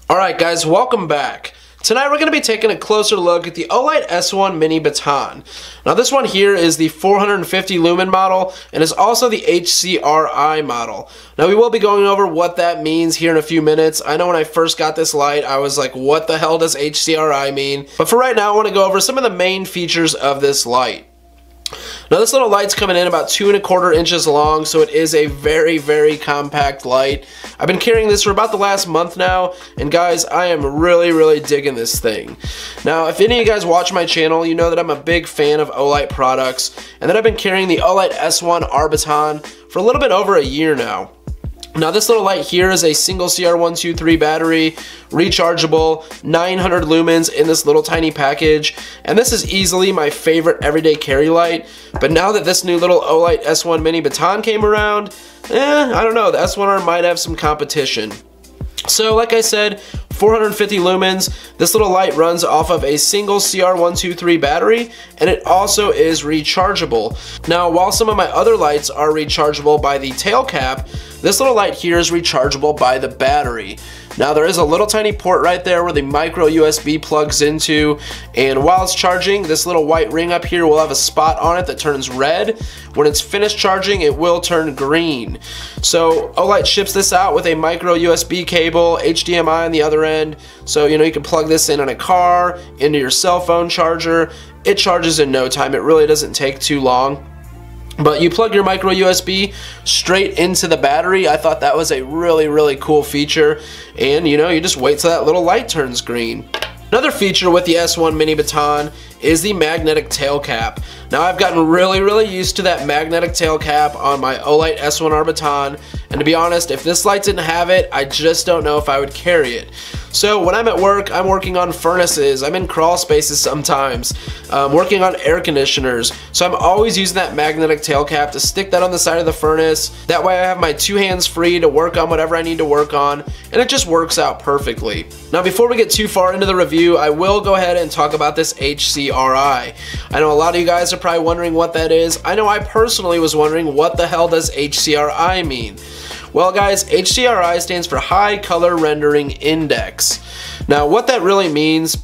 Alright guys, welcome back. Tonight we're going to be taking a closer look at the Olight S1 Mini Baton. Now this one here is the 450 lumen model and is also the HCRI model. Now we will be going over what that means here in a few minutes. I know when I first got this light I was like, what the hell does HCRI mean? But for right now I want to go over some of the main features of this light. Now this little light's coming in about 2¼ inches long, so it is a very compact light. I've been carrying this for about the last month now, and guys, I am really digging this thing. Now if any of you guys watch my channel, you know that I'm a big fan of Olight products, and that I've been carrying the Olight S1 Baton for a little bit over a year now. Now this little light here is a single CR123 battery, rechargeable, 900 lumens in this little tiny package, and this is easily my favorite everyday carry light. But now that this new little Olight S1 Mini Baton came around, I don't know, the S1R might have some competition. So like I said, 450 lumens, this little light runs off of a single CR123 battery, and it also is rechargeable. Now while some of my other lights are rechargeable by the tail cap, this little light here is rechargeable by the battery. Now there is a little tiny port right there where the micro USB plugs into, and while it's charging, this little white ring up here will have a spot on it that turns red. When it's finished charging, it will turn green. So Olight ships this out with a micro USB cable, HDMI on the other end, so you know you can plug this in a car, into your cell phone charger. It charges in no time. It really doesn't take too long. But you plug your micro USB straight into the battery. I thought that was a really cool feature, and you know, you just wait till that little light turns green. Another feature with the S1 Mini Baton is the magnetic tail cap. Now I've gotten really used to that magnetic tail cap on my Olight S1 Baton, and to be honest, if this light didn't have it, I just don't know if I would carry it. So when I'm at work, I'm working on furnaces, I'm in crawl spaces sometimes, working on air conditioners, so I'm always using that magnetic tail cap to stick that on the side of the furnace. That way I have my two hands free to work on whatever I need to work on, and it just works out perfectly. Now before we get too far into the review, I will go ahead and talk about this HCRI. I know a lot of you guys are probably wondering what that is. I know I personally was wondering, what the hell does HCRI mean? Well guys, HCRI stands for High Color Rendering Index. Now what that really means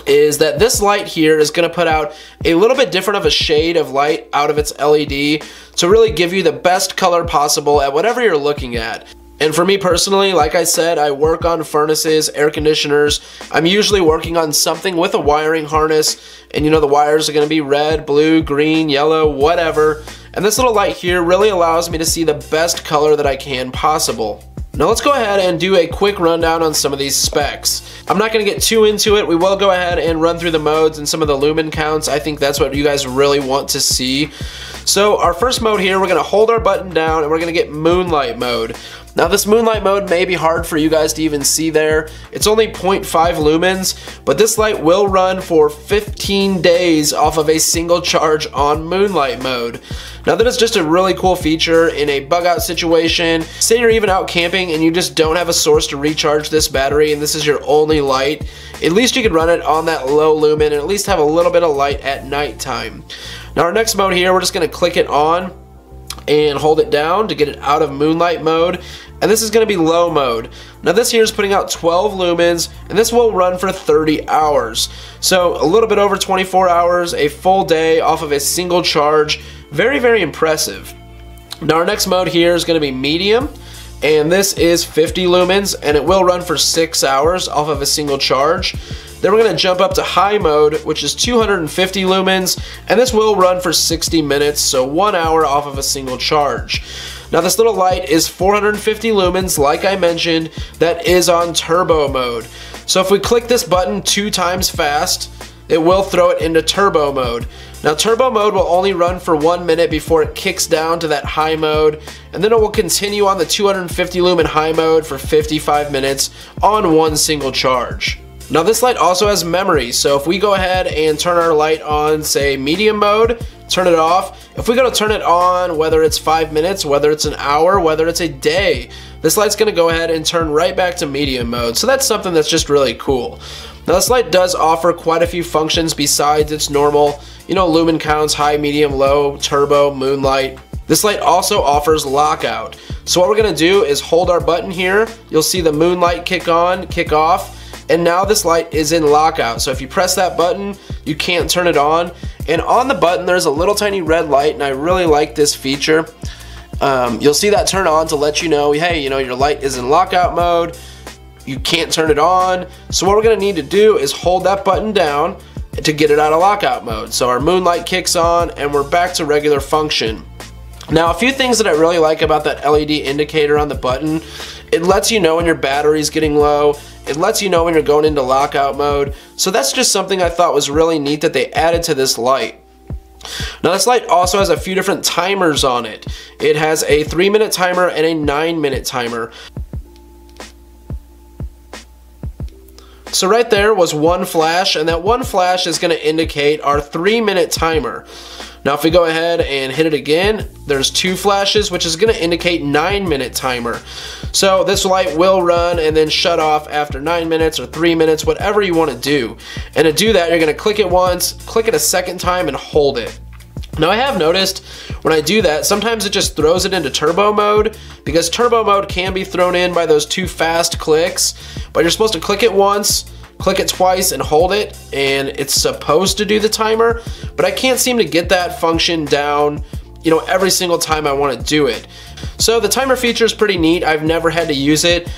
is that this light here is going to put out a little bit different of a shade of light out of its LED to really give you the best color possible at whatever you're looking at. And for me personally, like I said, I work on furnaces, air conditioners. I'm usually working on something with a wiring harness, and you know the wires are going to be red, blue, green, yellow, whatever. And this little light here really allows me to see the best color that I can possible. Now let's go ahead and do a quick rundown on some of these specs. I'm not going to get too into it. We will go ahead and run through the modes and some of the lumen counts. I think that's what you guys really want to see. So our first mode here, we're going to hold our button down and we're going to get moonlight mode. Now this moonlight mode may be hard for you guys to even see there. It's only 0.5 lumens, but this light will run for 15 days off of a single charge on moonlight mode. Now that is just a really cool feature in a bug out situation. Say you're even out camping and you just don't have a source to recharge this battery and this is your only light. At least you could run it on that low lumen and at least have a little bit of light at nighttime. Now our next mode here, we're just going to click it on and hold it down to get it out of moonlight mode, and this is going to be low mode. Now this here is putting out 12 lumens, and this will run for 30 hours. So a little bit over 24 hours, a full day off of a single charge. Very impressive. Now our next mode here is going to be medium, and this is 50 lumens, and it will run for 6 hours off of a single charge. Then we're going to jump up to high mode, which is 250 lumens, and this will run for 60 minutes, so 1 hour off of a single charge. Now this little light is 450 lumens, like I mentioned, that is on turbo mode. So if we click this button 2 times fast, it will throw it into turbo mode. Now turbo mode will only run for 1 minute before it kicks down to that high mode, and then it will continue on the 250 lumen high mode for 55 minutes on one single charge. Now this light also has memory, so if we go ahead and turn our light on, say medium mode, turn it off. If we go to turn it on, whether it's 5 minutes, whether it's an hour, whether it's a day, this light's gonna go ahead and turn right back to medium mode. So that's something that's just really cool. Now this light does offer quite a few functions besides its normal, lumen counts, high, medium, low, turbo, moonlight. This light also offers lockout. So what we're gonna do is hold our button here. You'll see the moonlight kick on, kick off, and now this light is in lockout. So if you press that button, you can't turn it on. And on the button, there's a little tiny red light, and I really like this feature. You'll see that turn on to let you know, hey, your light is in lockout mode. You can't turn it on. So what we're gonna need to do is hold that button down to get it out of lockout mode. So our moonlight kicks on, and we're back to regular function. Now, a few things that I really like about that LED indicator on the button: it lets you know when your battery's getting low. It lets you know when you're going into lockout mode. So that's just something I thought was really neat that they added to this light. Now this light also has a few different timers on it. It has a 3-minute timer and a 9-minute timer. So right there was one flash, and that one flash is going to indicate our 3-minute timer. Now if we go ahead and hit it again, there's 2 flashes, which is going to indicate 9-minute timer. So this light will run and then shut off after 9 minutes or 3 minutes, whatever you want to do. And to do that, you're going to click it once, click it a second time, and hold it. Now I have noticed when I do that, sometimes it just throws it into turbo mode, because turbo mode can be thrown in by those 2 fast clicks, but you're supposed to click it once, click it twice, and hold it, and it's supposed to do the timer, but I can't seem to get that function down, every single time I want to do it. So the timer feature is pretty neat. I've never had to use it.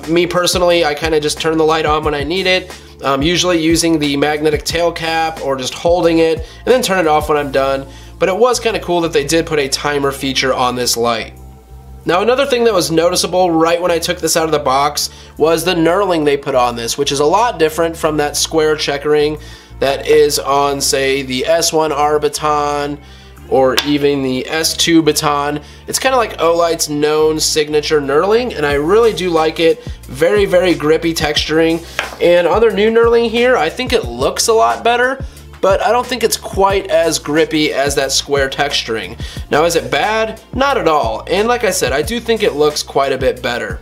Me personally, I kind of just turn the light on when I need it, usually using the magnetic tail cap or just holding it, and then turn it off when I'm done. But it was kind of cool that they did put a timer feature on this light. Now another thing that was noticeable right when I took this out of the box was the knurling they put on this, which is a lot different from that square checkering that is on, say, the S1R Baton or even the S2 Baton. It's kind of like Olight's known signature knurling, and I really do like it. Very, very grippy texturing. And on their new knurling here, I think it looks a lot better, but I don't think it's quite as grippy as that square texturing. Now, is it bad? Not at all. And like I said, I do think it looks quite a bit better.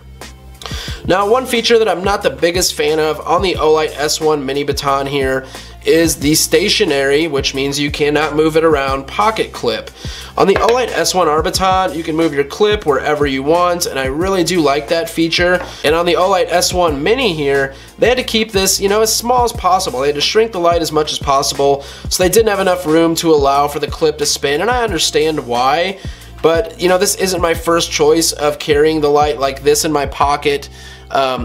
Now, one feature that I'm not the biggest fan of on the Olight S1 Mini Baton here is the stationary, which means you cannot move it around, pocket clip. On the Olight S1R Baton, you can move your clip wherever you want, and I really do like that feature. And on the Olight S1 Mini here, they had to keep this, as small as possible. They had to shrink the light as much as possible, so they didn't have enough room to allow for the clip to spin, and I understand why. But, this isn't my first choice of carrying the light like this in my pocket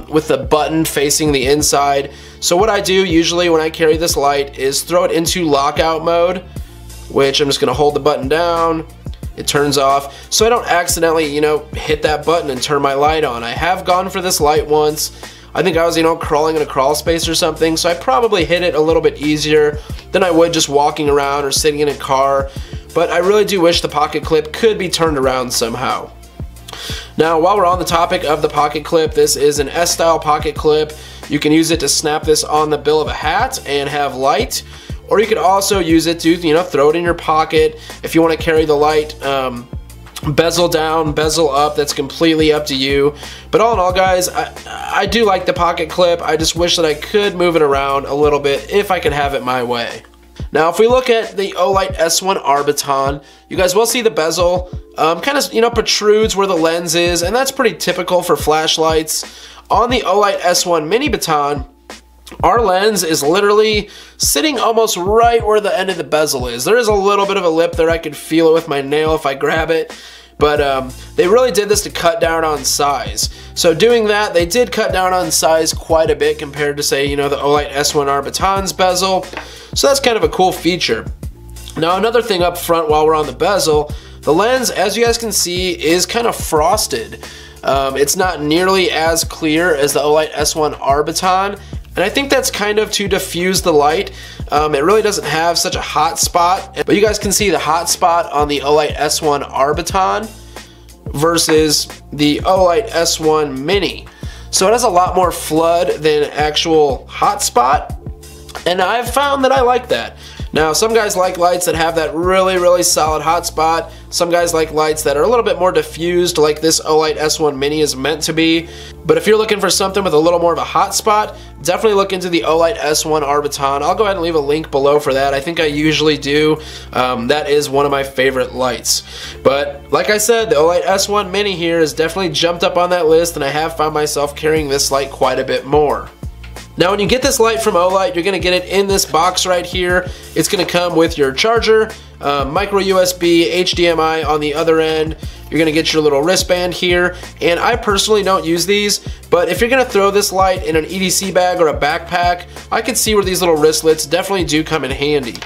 with the button facing the inside. So what I do usually when I carry this light is throw it into lockout mode, which I'm just going to hold the button down. It turns off, so I don't accidentally, hit that button and turn my light on. I have gone for this light once. I think I was, crawling in a crawl space or something, so I probably hit it a little bit easier than I would just walking around or sitting in a car. But I really do wish the pocket clip could be turned around somehow. Now, while we're on the topic of the pocket clip, this is an S-style pocket clip. You can use it to snap this on the bill of a hat and have light, or you could also use it to, throw it in your pocket if you want to carry the light. Bezel down, bezel up, that's completely up to you. But all in all, guys, I do like the pocket clip. I just wish that I could move it around a little bit if I could have it my way. Now, if we look at the Olight S1R Baton, you guys will see the bezel kind of, protrudes where the lens is, and that's pretty typical for flashlights. On the Olight S1 Mini Baton, our lens is literally sitting almost right where the end of the bezel is. There is a little bit of a lip there. I could feel it with my nail if I grab it. But they really did this to cut down on size. So doing that, they did cut down on size quite a bit compared to, say, the Olight S1R Baton's bezel. So that's kind of a cool feature. Now, another thing up front while we're on the bezel, the lens, as you guys can see, is kind of frosted. It's not nearly as clear as the Olight S1R Baton, and I think that's kind of to diffuse the light. It really doesn't have such a hot spot, but you guys can see the hot spot on the Olight S1R Baton versus the Olight S1 Mini. So it has a lot more flood than actual hot spot, and I've found that I like that. Now, some guys like lights that have that really solid hot spot. Some guys like lights that are a little bit more diffused, like this Olight S1 Mini is meant to be. But if you're looking for something with a little more of a hot spot, definitely look into the Olight S1 Baton. I'll go ahead and leave a link below for that. I think I usually do. That is one of my favorite lights. But like I said, the Olight S1 Mini here has definitely jumped up on that list, and I have found myself carrying this light quite a bit more. Now, when you get this light from Olight, you're going to get it in this box right here. It's going to come with your charger, micro USB, HDMI on the other end. You're going to get your little wristband here, and I personally don't use these, but if you're going to throw this light in an EDC bag or a backpack, I can see where these little wristlets definitely do come in handy.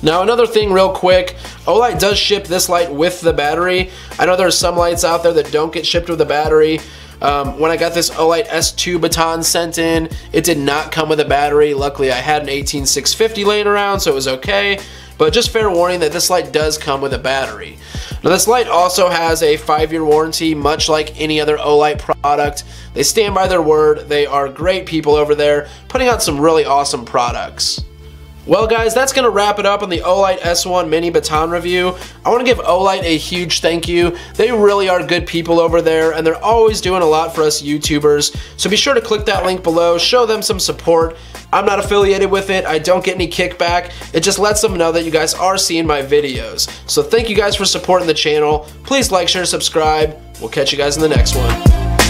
Now, another thing real quick, Olight does ship this light with the battery. I know there's some lights out there that don't get shipped with a battery. When I got this Olight S2 Baton sent in, it did not come with a battery. Luckily, I had an 18650 laying around, so it was okay. But just fair warning that this light does come with a battery. Now, this light also has a 5-year warranty, much like any other Olight product. They stand by their word. They are great people over there, putting out some really awesome products. Well guys, that's going to wrap it up on the Olight S1 Mini Baton review. I want to give Olight a huge thank you. They really are good people over there, and they're always doing a lot for us YouTubers. So be sure to click that link below, show them some support. I'm not affiliated with it, I don't get any kickback. It just lets them know that you guys are seeing my videos. So thank you guys for supporting the channel. Please like, share, subscribe. We'll catch you guys in the next one.